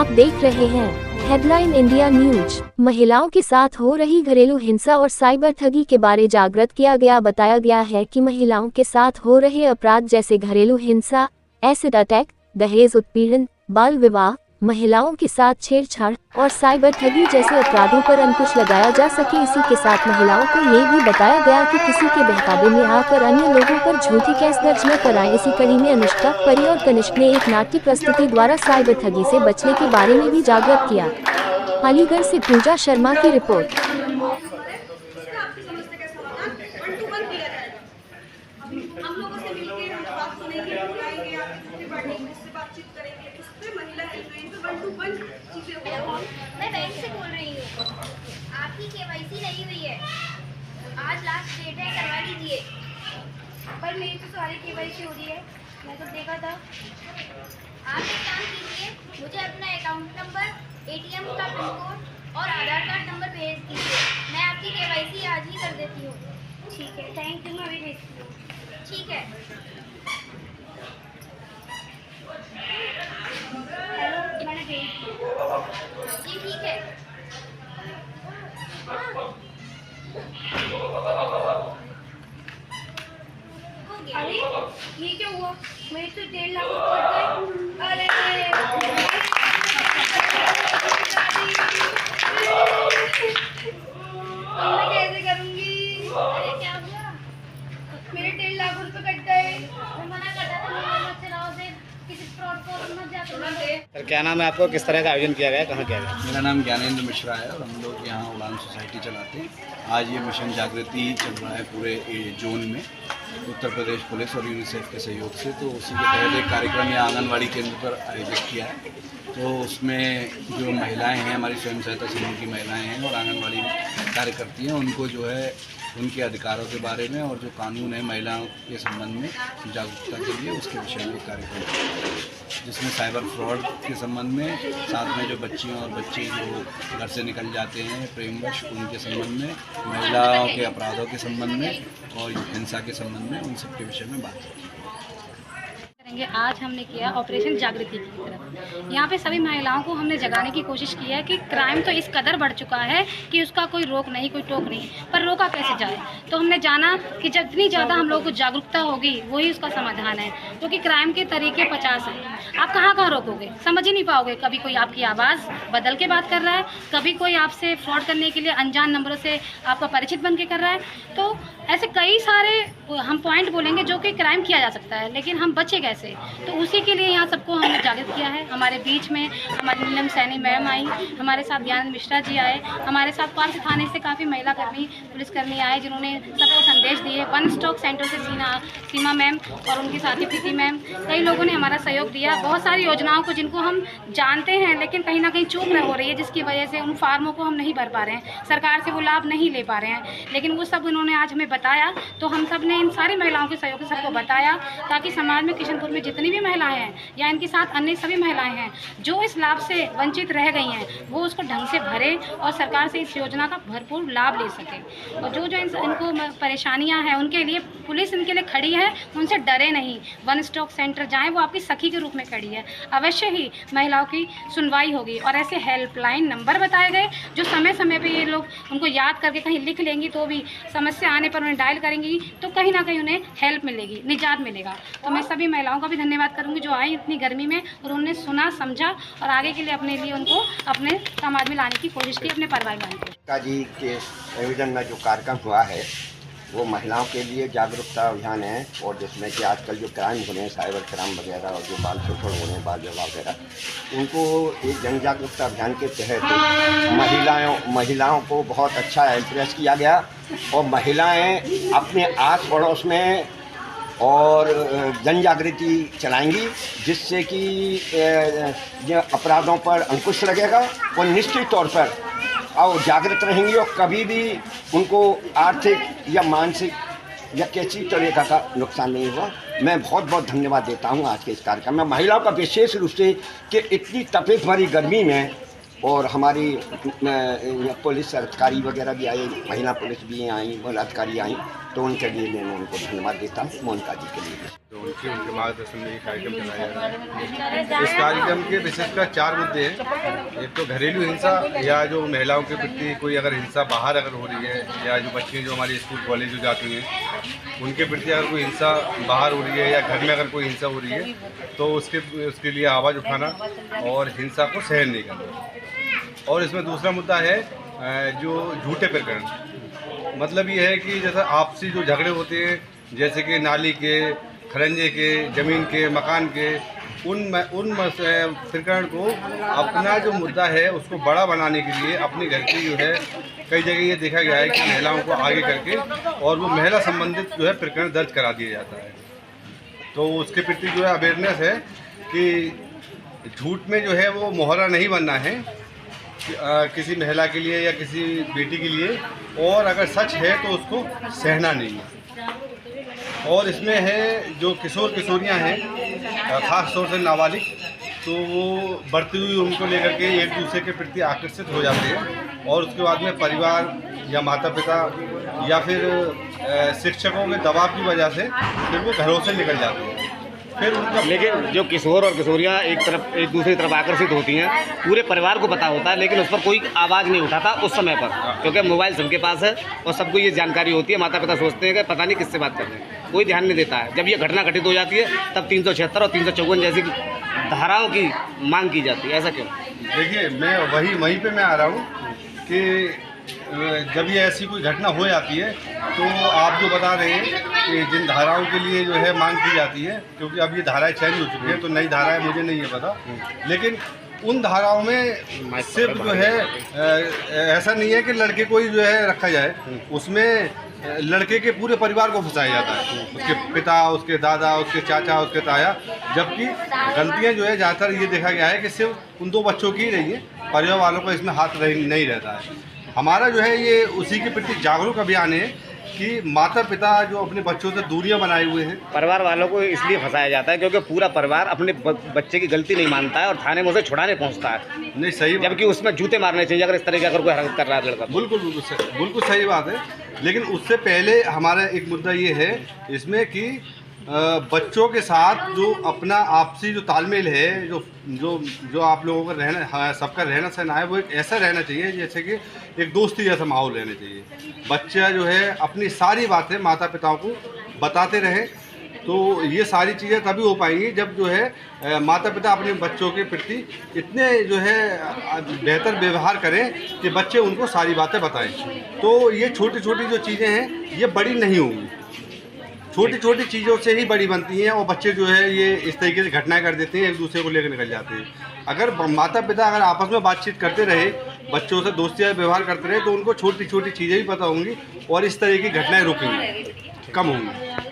आप देख रहे हैं हेडलाइन इंडिया न्यूज। महिलाओं के साथ हो रही घरेलू हिंसा और साइबर ठगी के बारे जागृत किया गया। बताया गया है कि महिलाओं के साथ हो रहे अपराध जैसे घरेलू हिंसा, एसिड अटैक, दहेज उत्पीड़न, बाल विवाह, महिलाओं के साथ छेड़छाड़ और साइबर ठगी जैसे अपराधों पर अंकुश लगाया जा सके। इसी के साथ महिलाओं को ये भी बताया गया कि किसी के बहकावे में आकर अन्य लोगों पर झूठी केस दर्ज न कराएं। इसी कड़ी में अनुष्का, परी और कनिष्क ने एक नाट्य प्रस्तुति द्वारा साइबर ठगी से बचने के बारे में भी जागृत किया। अलीगढ़ से पूजा शर्मा की रिपोर्ट। हम लोगों से मिलके हम बात सुनेंगे, बुलाएंगे, आपके बर्थडे से बातचीत करेंगे, उस पे महिला हेल्पलाइन पे 1 to 1 चीजें होंगी। मैं बैंक से बोल रही हूँ, आपकी केवाईसी नहीं हुई है, आज लास्ट डेट है, करवा लीजिए। पर मेरी तो सारी केवाईसी हो रही है, मैं तो देखा था। आप एक काम कीजिए, मुझे अपना अकाउंट नंबर, ATM का पिन कोड और आधार कार्ड नंबर भेज दीजिए, मैं आपकी केवाईसी आज ही कर देती हूँ। ठीक है, थैंक यू, मैं अभी भेजती हूँ। ठीक है। हेलो, मैंने भेज दिया। जी ठीक है। अरे ये क्या हुआ, मेरे तो 1.5 लाख रुपए कट गए। अरे अब मैं कैसे करूँगी? अरे क्या हुआ? मेरे 1.5 लाख रुपए कट गए। मैं मना करता था मोबाइल मत चलाओ, से किसी फ्रॉड कॉल मत जाते। सर क्या नाम है आपको, किस तरह का आयोजन किया गया, कहाँ किया गया? मेरा नाम ज्ञानेंद्र मिश्रा है और हम लोग यहाँ उड़ान सोसाइटी चलाते हैं। आज ये मिशन जागृति चल रहा है पूरे जोन में, उत्तर प्रदेश पुलिस और यूनिसेफ के सहयोग से। तो उसी के तहत एक कार्यक्रम यहाँ आंगनबाड़ी केंद्र पर आयोजित किया है। तो उसमें जो महिलाएं हैं, हमारी स्वयं सहायता समूह की महिलाएं हैं और आंगनबाड़ी कार्यकर्ती हैं, उनको जो है उनके अधिकारों के बारे में और जो कानून है महिलाओं के संबंध में जागरूकता के लिए, उसके विषय में कार्यक्रम है, जिसमें साइबर फ्रॉड के संबंध में, साथ में जो बच्चियों और बच्चे जो घर से निकल जाते हैं प्रेमवश, उनके संबंध में, महिलाओं के अपराधों के संबंध में और हिंसा के संबंध में, उन सब के विषय में बात करेंगे। आज हमने किया ऑपरेशन जागृति की तरफ। यहाँ पे सभी महिलाओं को हमने जगाने की कोशिश की है कि क्राइम तो इस कदर बढ़ चुका है कि उसका कोई रोक नहीं, कोई टोक नहीं, पर रोका कैसे जाए। तो हमने जाना कि जितनी ज़्यादा हम लोगों को जागरूकता होगी वही उसका समाधान है, क्योंकि क्राइम के तरीके 50 हैं। आप कहाँ रोकोगे, समझ ही नहीं पाओगे। कभी कोई आपकी आवाज़ बदल के बात कर रहा है, कभी कोई आपसे फ्रॉड करने के लिए अनजान नंबरों से आपका परिचित बन के कर रहा है। तो ऐसे कई सारे हम पॉइंट बोलेंगे जो कि क्राइम किया जा सकता है, लेकिन हम बचे कैसे। तो उसी के लिए यहाँ सबको हमने जागृत किया है। हमारे बीच में हमारी नीलम सैनी मैम आई, हमारे साथ ज्ञानेंद्र मिश्रा जी आए, हमारे साथ पार्थ थाने से काफ़ी महिला कर्मी, पुलिसकर्मी आए, जिन्होंने सबको संदेश दिए। वन स्टॉप सेंटर से सीमा मैम और उनकी साथी प्रीति मैम, कई लोगों ने हमारा सहयोग दिया। बहुत सारी योजनाओं को जिनको हम जानते हैं लेकिन कहीं ना कहीं चूक हो रही है, जिसकी वजह से उन फार्मों को हम नहीं भर पा रहे हैं, सरकार से वो लाभ नहीं ले पा रहे हैं, लेकिन वो सब उन्होंने आज हमें बताया। तो हम सब ने इन सारी महिलाओं के सहयोग से सबको बताया, ताकि समाज में किशनपुर में जितनी भी महिलाएं हैं या इनके साथ अन्य सभी महिलाएं हैं जो इस लाभ से वंचित रह गई हैं, वो उसको ढंग से भरे और सरकार से इस योजना का भरपूर लाभ ले सके। और जो इनको परेशानियां हैं उनके लिए पुलिस इनके लिए खड़ी है, उनसे डरे नहीं। वन स्टॉप सेंटर जाएं, वो आपकी सखी के रूप में खड़ी है, अवश्य ही महिलाओं की सुनवाई होगी। और ऐसे हेल्पलाइन नंबर बताए गए जो समय समय पर ये लोग उनको याद करके कहीं लिख लेंगी, तो भी समस्या आने पर उन्हें डायल करेंगी तो कहीं ना कहीं उन्हें हेल्प मिलेगी, निजात मिलेगा। तो मैं सभी महिलाओं का भी धन्यवाद करूंगी जो आई इतनी गर्मी में और उन्होंने सुना, समझा और आगे के लिए अपने लिए उनको अपने समाज में लाने की कोशिश की, अपने परिवार में लाने की। जी के आयोजन में जो कार्यक्रम हुआ है वो महिलाओं के लिए जागरूकता अभियान है, और जिसमें कि आजकल जो क्राइम हो रहे हैं, साइबर क्राइम वगैरह और जो बाल शोषण हो रहे हैं, बाल विवाह वगैरह, उनको एक जन जागरूकता अभियान के तहत महिलाओं को बहुत अच्छा इम्प्रेस किया गया। और महिलाएं अपने आस पड़ोस में और जन जागृति चलाएंगी, जिससे कि जो अपराधों पर अंकुश लगेगा और निश्चित तौर पर और जागृत रहेंगी और कभी भी उनको आर्थिक या मानसिक या किसी तरीका का नुकसान नहीं हुआ। मैं बहुत बहुत धन्यवाद देता हूं आज के इस कार्यक्रम में महिलाओं का, विशेष रूप से कि इतनी तपिश भरी गर्मी में, और हमारी पुलिस अधिकारी वगैरह भी आए, महिला पुलिस भी आई, महिला अधिकारी आई, तो उनके लिए मैं उनको धन्यवाद देता हूँ मोनिका जी के लिए। तो उनके मार्गदर्शन में ये कार्यक्रम चलाया जा रहा है। इस कार्यक्रम के विशेषकर 4 मुद्दे हैं। एक तो घरेलू हिंसा, या जो महिलाओं के प्रति कोई अगर हिंसा बाहर अगर हो रही है, या जो बच्चे जो हमारे स्कूल कॉलेज में जाती हैं उनके प्रति अगर कोई हिंसा बाहर हो रही है या घर में अगर कोई हिंसा हो रही है तो उसके लिए आवाज़ उठाना और हिंसा को सहन नहीं करना। और इसमें दूसरा मुद्दा है जो झूठे प्रकरण, मतलब ये है कि जैसे आपसी जो झगड़े होते हैं, जैसे कि नाली के, खरंजे के, ज़मीन के, मकान के, उन प्रकरण को अपना जो मुद्दा है उसको बड़ा बनाने के लिए अपने घर की जो है कई जगह ये देखा गया है कि महिलाओं को आगे करके और वो महिला संबंधित जो है प्रकरण दर्ज करा दिया जाता है। तो उसके प्रति जो है अवेयरनेस है कि झूठ में जो है वो मोहरा नहीं बनना है किसी महिला के लिए या किसी बेटी के लिए, और अगर सच है तो उसको सहना नहीं है। और इसमें है जो किशोर किशोरियां हैं, ख़ास तौर से नाबालिग, तो वो बढ़ती हुई उनको लेकर के एक दूसरे के प्रति आकर्षित हो जाते हैं और उसके बाद में परिवार या माता पिता या फिर शिक्षकों के दबाव की वजह से फिर वो घरों से निकल जाते हैं। फिर उनका लेकिन जो किशोर और किशोरियाँ एक दूसरे तरफ आकर्षित होती हैं, पूरे परिवार को पता होता है लेकिन उस पर कोई आवाज़ नहीं उठाता उस समय पर, क्योंकि मोबाइल सबके पास है और सबको ये जानकारी होती है। माता पिता सोचते हैं कि पता नहीं किससे बात कर रहे हैं, कोई ध्यान नहीं देता है। जब ये घटना घटित हो जाती है तब 376 और 354 जैसी धाराओं की मांग की जाती है। ऐसा क्यों? देखिए, मैं वहीं पे मैं आ रहा हूँ कि जब ये ऐसी कोई घटना हो जाती है तो आप जो बता रहे हैं कि जिन धाराओं के लिए जो है मांग की जाती है, क्योंकि अब ये धाराएं चेंज हो चुकी हैं तो नई धाराएं मुझे नहीं है पता, लेकिन उन धाराओं में सिर्फ जो है ऐसा नहीं है कि लड़के को ही जो है रखा जाए, उसमें लड़के के पूरे परिवार को फंसाया जाता है, उसके पिता, उसके दादा, उसके चाचा, उसके ताया, जबकि गलतियां जो है ज़्यादातर ये देखा गया है कि सिर्फ उन 2 बच्चों की ही रही है, परिवार वालों का इसमें हाथ नहीं रहता है। हमारा जो है ये उसी के प्रति जागरूक अभियान है कि माता पिता जो अपने बच्चों से दूरियां बनाए हुए हैं। परिवार वालों को इसलिए फंसाया जाता है क्योंकि पूरा परिवार अपने बच्चे की गलती नहीं मानता है और थाने में उसे छुड़ाने पहुंचता है। नहीं, सही, जबकि उसमें जूते मारने चाहिए अगर इस तरह की अगर कोई हरकत कर रहा है लड़का। बिल्कुल सही बात है, लेकिन उससे पहले हमारा एक मुद्दा ये है इसमें कि बच्चों के साथ जो अपना आपसी जो तालमेल है, जो आप लोगों का रहना, सबका रहना सहना है, वो एक ऐसा रहना चाहिए जैसे कि एक दोस्ती जैसा माहौल रहना चाहिए। बच्चा जो है अपनी सारी बातें माता पिताओं को बताते रहें, तो ये सारी चीज़ें तभी हो पाएंगी जब जो है माता पिता अपने बच्चों के प्रति इतने जो है बेहतर व्यवहार करें कि बच्चे उनको सारी बातें बताएं। तो ये छोटी छोटी जो चीज़ें हैं ये बड़ी नहीं होंगी, छोटी छोटी चीज़ों से ही बड़ी बनती हैं और बच्चे जो है ये इस तरीके से घटनाएं कर देते हैं, एक दूसरे को लेकर निकल जाते हैं। अगर माता पिता अगर आपस में बातचीत करते रहे, बच्चों से दोस्ती व्यवहार करते रहे, तो उनको छोटी छोटी चीज़ें भी पता होंगी और इस तरह की घटनाएं रुकेंगी, कम होंगी।